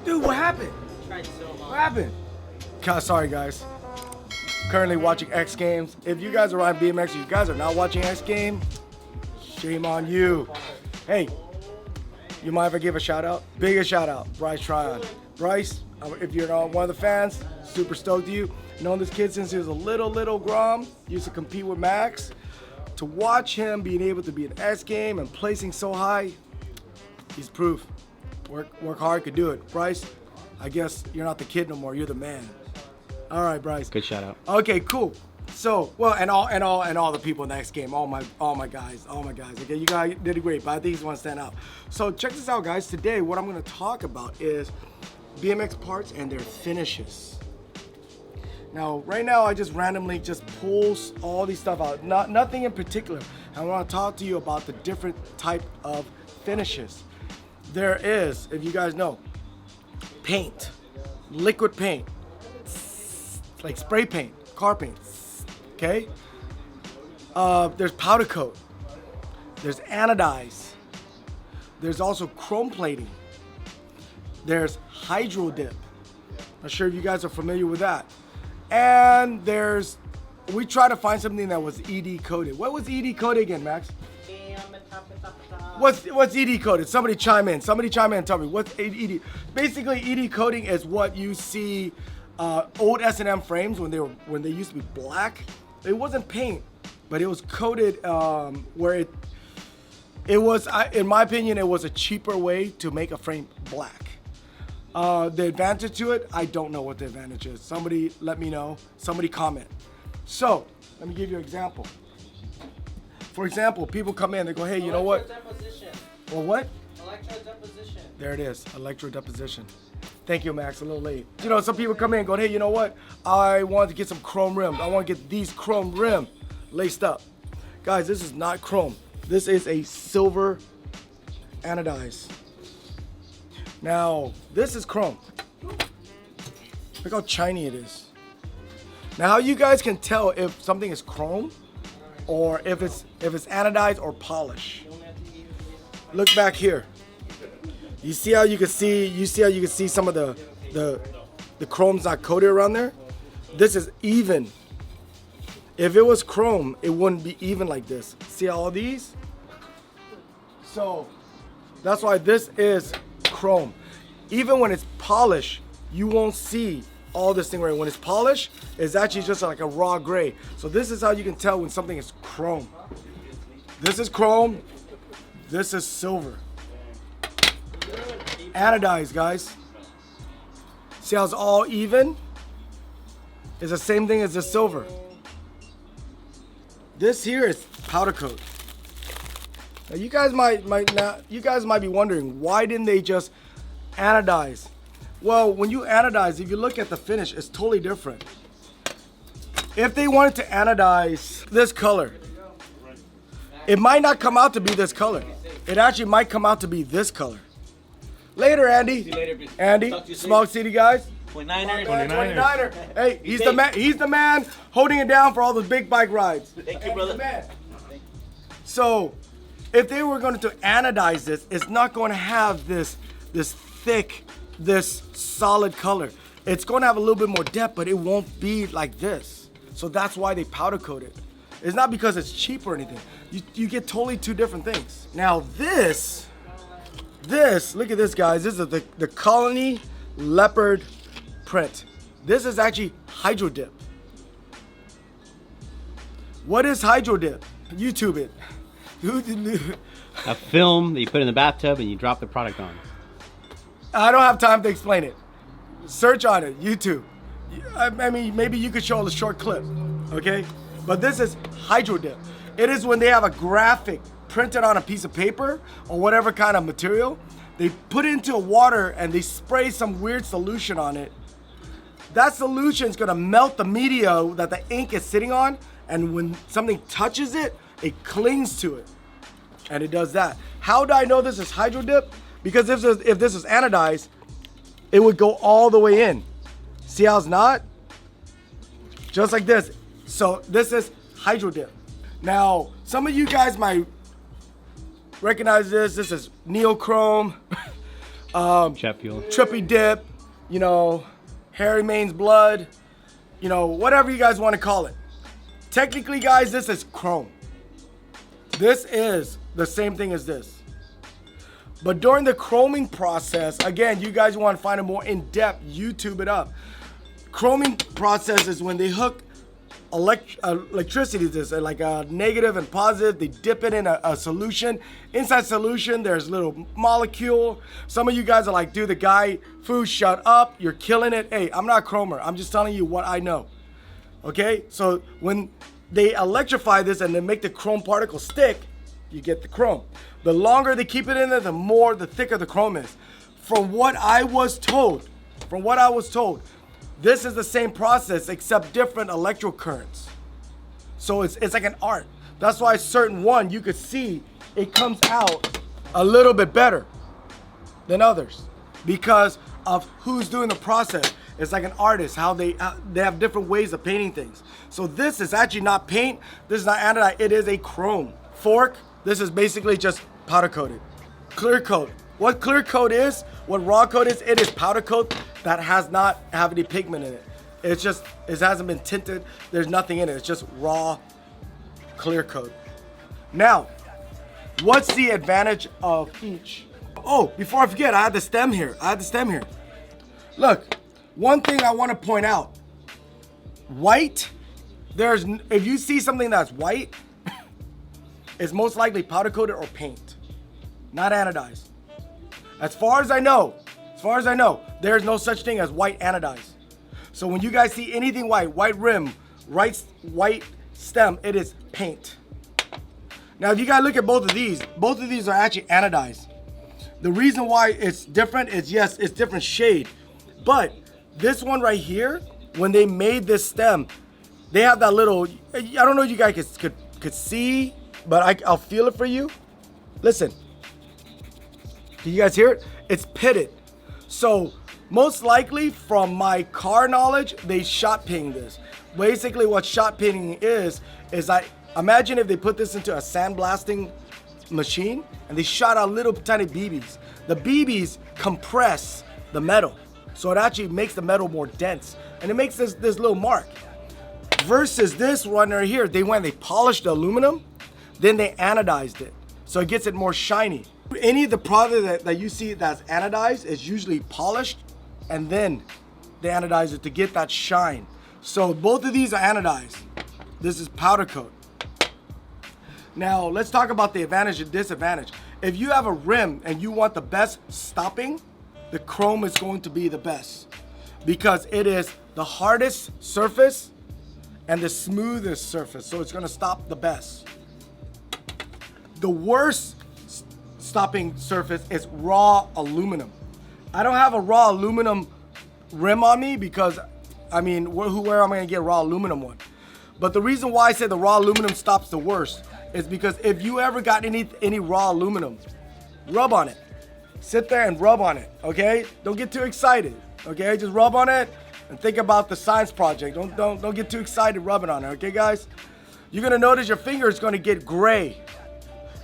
Dude, what happened? Tried so hard. What happened? Sorry, guys. Currently watching X Games. If you guys are on BMX, you guys are not watching X Games, shame on you. Hey, you mind if I give a shout out? Biggest shout out, Bryce Tryon. Bryce, if you're not one of the fans, super stoked to you. Known this kid since he was a little grom. Used to compete with Max. To watch him being able to be an X Game and placing so high, he's proof. Work hard, could do it. Bryce, I guess you're not the kid no more. You're the man. All right, Bryce. Good shout out. Okay, cool. So, well, and all the people in the X Game, all my guys. Okay, you guys did great, but I think he's one to stand out. So check this out, guys. Today, what I'm gonna talk about is BMX parts and their finishes. Now, right now, I just randomly just pulls all these stuff out. Nothing in particular. I want to talk to you about the different type of finishes. There is, if you guys know, paint, liquid paint, like spray paint, car paint, okay? There's powder coat, there's anodize, there's also chrome plating, there's hydro dip. Not sure if you guys are familiar with that. And we try to find something that was ED coated. What was ED coated again, Max? What's ED coated? Somebody chime in and tell me what's ED. Basically, ED coating is what you see old S&M frames when they used to be black. It wasn't paint, but it was coated where it was, in my opinion, it was a cheaper way to make a frame black. The advantage to it, I don't know what the advantage is. Somebody let me know. Somebody comment. So let me give you an example. For example, people come in, they go, hey, you know what? Deposition. Well, what? Electrodeposition. There it is, electrodeposition. Thank you, Max, a little late. You know, some people come in and go, hey, you know what? I want to get some chrome rims. I want to get these chrome rim laced up. Guys, this is not chrome. This is a silver anodize. Now, this is chrome. Look how shiny it is. Now, how you guys can tell if something is chrome or if it's anodized or polish. Look back here. You see how you can see some of the chrome's not coated around there? This is even. If it was chrome, it wouldn't be even like this. See all these? So that's why this is chrome. Even when it's polished, you won't see all this thing right. When it's polished, it's actually just like a raw gray. So this is how you can tell when something is chrome. This is chrome. This is silver. Anodized, guys. See how it's all even? It's the same thing as the silver. This here is powder coat. Now you guys might be wondering, why didn't they just anodize? Well, when you anodize, if you look at the finish, it's totally different. If they wanted to anodize this color, it might not come out to be this color. It actually might come out to be this color. Later, Andy. See you later, Andy, Smog City guys. 29er. Hey, he's the man. He's the man holding it down for all those big bike rides. Thank you, brother. He's the man. So, if they were going to anodize this, it's not going to have this thick, this solid color. It's going to have a little bit more depth, but it won't be like this. So that's why they powder coat it. It's not because it's cheap or anything. You get totally two different things. Now this, look at this, guys. This is the Colony Leopard print. This is actually hydro dip. What is hydro dip? YouTube it. A film that you put in the bathtub and you drop the product on. I don't have time to explain it. Search on it, YouTube. I mean, maybe you could show a short clip, okay? But this is hydro dip. It is when they have a graphic printed on a piece of paper or whatever kind of material. They put it into water and they spray some weird solution on it. That solution is gonna melt the media that the ink is sitting on, and when something touches it, it clings to it. And it does that. How do I know this is hydro dip? Because if this is anodized, it would go all the way in. See how it's not? Just like this. So this is hydro dip. Now, some of you guys might recognize this. This is neochrome. Jet fuel. Trippy Dip, you know, Harry Main's Blood, you know, whatever you guys want to call it. Technically, guys, this is chrome. This is the same thing as this. But during the chroming process, again, you guys want to find a more in-depth, YouTube it up. Chroming process is when they hook electricity to this, like a negative and positive. They dip it in a solution. Inside solution, there's little molecule. Some of you guys are like, dude, the guy, food, shut up. You're killing it. Hey, I'm not chromer. I'm just telling you what I know. Okay? So when they electrify this and they make the chrome particle stick, you get the chrome. The longer they keep it in there, the thicker the chrome is. From what I was told, this is the same process except different electro currents. So it's like an art. That's why certain one you could see it comes out a little bit better than others because of who's doing the process. It's like an artist, how they have different ways of painting things. So this is actually not paint. This is not anodized. It is a chrome. Fork, this is basically just powder coated. Clear coat. What clear coat is, what raw coat is, it is powder coat that has not have any pigment in it. It's just, it hasn't been tinted. There's nothing in it. It's just raw clear coat. Now, what's the advantage of each? Oh, before I forget, I had the stem here. Look, one thing I want to point out. White, if you see something that's white, it's most likely powder coated or paint, not anodized. As far as I know, there's no such thing as white anodized. So when you guys see anything white rim, white stem, it is paint. Now, if you guys look at both of these are actually anodized. The reason why it's different is, yes, it's different shade. But this one right here, when they made this stem, they have that little, I don't know if you guys could see, but I'll feel it for you. Listen. Can you guys hear it? It's pitted. So most likely from my car knowledge, they shot ping this. Basically what shot pinging is I imagine if they put this into a sandblasting machine and they shot out little tiny BBs. The BBs compress the metal. So it actually makes the metal more dense. And it makes this little mark. Versus this one right here, they polished the aluminum, then they anodized it. So it gets it more shiny. Any of the product that you see that's anodized is usually polished and then they anodize it to get that shine. So both of these are anodized. This is powder coat. Now let's talk about the advantage and disadvantage. If you have a rim and you want the best stopping, the chrome is going to be the best because it is the hardest surface and the smoothest surface. So it's gonna stop the best. The worst stopping surface is raw aluminum. I don't have a raw aluminum rim on me because, I mean, where am I gonna get a raw aluminum one? But the reason why I said the raw aluminum stops the worst is because if you ever got any raw aluminum, rub on it. Sit there and rub on it, okay? Don't get too excited, okay? Just rub on it and think about the science project. Don't get too excited rubbing on it, okay, guys? You're gonna notice your finger is gonna get gray.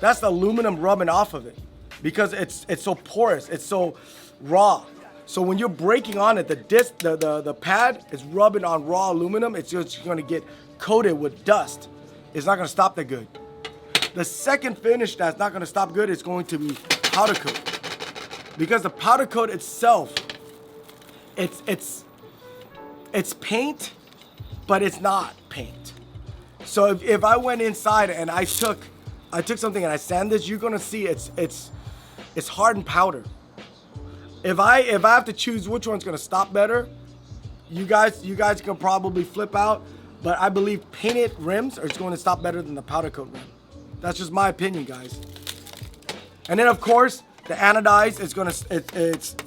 That's the aluminum rubbing off of it because it's so porous, it's so raw. So when you're breaking on it, the pad is rubbing on raw aluminum. It's just gonna get coated with dust. It's not gonna stop that good. The second finish that's not gonna stop good is going to be powder coat. Because the powder coat itself, it's paint, but it's not paint. So if I went inside and I took something and I sand this, you're gonna see it's hardened powder. If I have to choose which one's gonna stop better, you guys can probably flip out, but I believe painted rims are going to stop better than the powder coat rim. That's just my opinion, guys. And then of course the anodized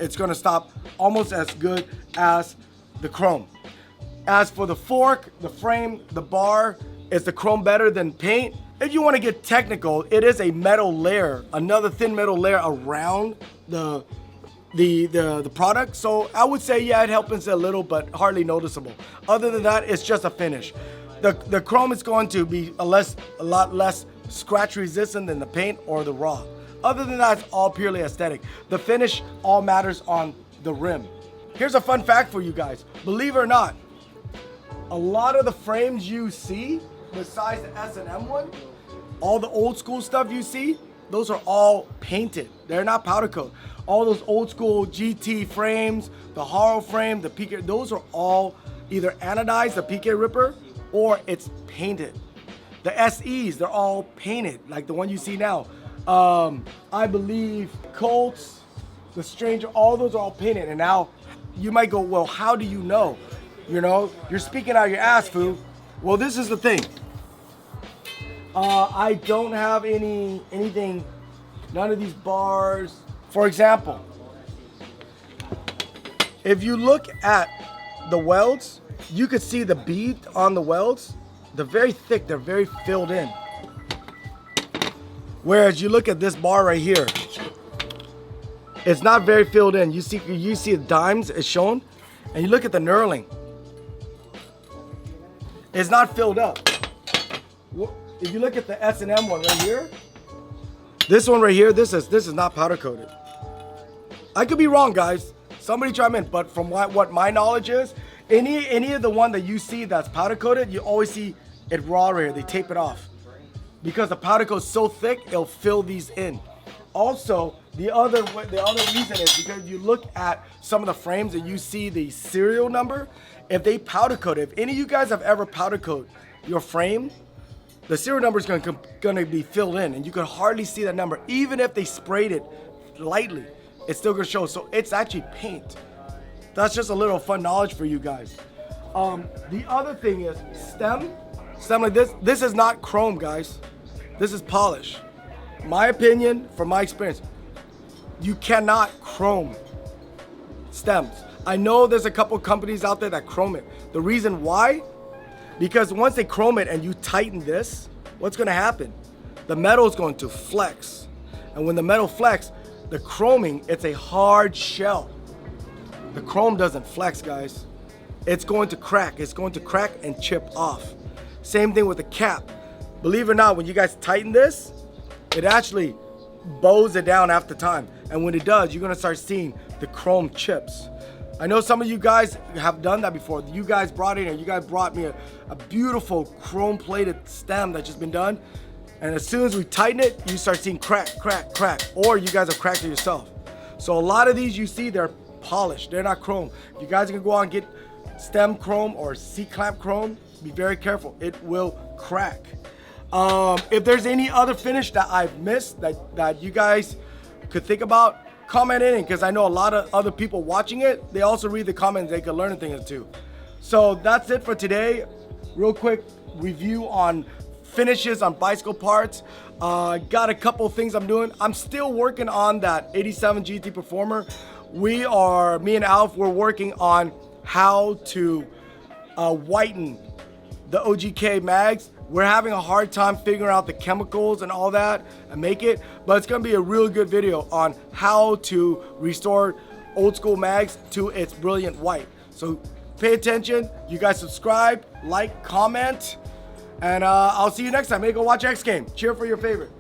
is gonna stop almost as good as the chrome. As for the fork, the frame, the bar, is the chrome better than paint? If you want to get technical, it is a metal layer, another thin metal layer around the product. So I would say, yeah, it helps a little, but hardly noticeable. Other than that, it's just a finish. The chrome is going to be a lot less scratch resistant than the paint or the raw. Other than that, it's all purely aesthetic. The finish all matters on the rim. Here's a fun fact for you guys. Believe it or not, a lot of the frames you see, besides the S&M one, all the old school stuff you see, those are all painted. They're not powder coat. All those old school GT frames, the Haro frame, the PK, those are all either anodized, the PK Ripper, or it's painted. The SEs, they're all painted, like the one you see now. I believe Colts, the Stranger, all those are all painted. And now you might go, well, how do you know? You know, you're speaking out your ass, foo. Well, this is the thing. I don't have anything, none of these bars. For example, if you look at the welds, you could see the bead on the welds. They're very thick, they're very filled in. Whereas you look at this bar right here, it's not very filled in. You see the dimes is shown, and you look at the knurling. It's not filled up. If you look at the S&M one right here, this one right here, this is not powder coated. I could be wrong, guys. Somebody chime in, but from what my knowledge is, any of the one that you see that's powder coated, you always see it raw right here. They tape it off because the powder coat is so thick, it'll fill these in. Also, the other reason is because you look at some of the frames and you see the serial number. If they powder coat it, if any of you guys have ever powder coat your frame, the serial number is going to be filled in, and you can hardly see that number. Even if they sprayed it lightly, it's still going to show. So it's actually paint. That's just a little fun knowledge for you guys. The other thing is stem like this. This is not chrome, guys. This is polish. My opinion, from my experience, you cannot chrome stems. I know there's a couple companies out there that chrome it. The reason why, because once they chrome it and you tighten this, what's going to happen? The metal is going to flex. And when the metal flex, the chroming, it's a hard shell. The chrome doesn't flex, guys. It's going to crack. It's going to crack and chip off. Same thing with the cap. Believe it or not, when you guys tighten this, it actually bows it down after time. And when it does, you're going to start seeing the chrome chips. I know some of you guys have done that before. You guys brought in, and you guys brought me a beautiful chrome plated stem that's just been done. And as soon as we tighten it, you start seeing crack, crack, crack. Or you guys have cracked it yourself. So a lot of these you see, they're polished. They're not chrome. If you guys are gonna go out and get stem chrome or C-clamp chrome, be very careful. It will crack. If there's any other finish that I've missed that you guys could think about, comment in, because I know a lot of other people watching it, they also read the comments, they could learn a thing or two. So that's it for today. Real quick review on finishes on bicycle parts. Got a couple things I'm doing. I'm still working on that 87 GT Performer. Me and Alf, we're working on how to whiten the OGK mags. We're having a hard time figuring out the chemicals and all that and make it, but it's gonna be a real good video on how to restore old school mags to its brilliant white. So pay attention, you guys subscribe, like, comment, and I'll see you next time. Maybe go watch X Game. Cheer for your favorite.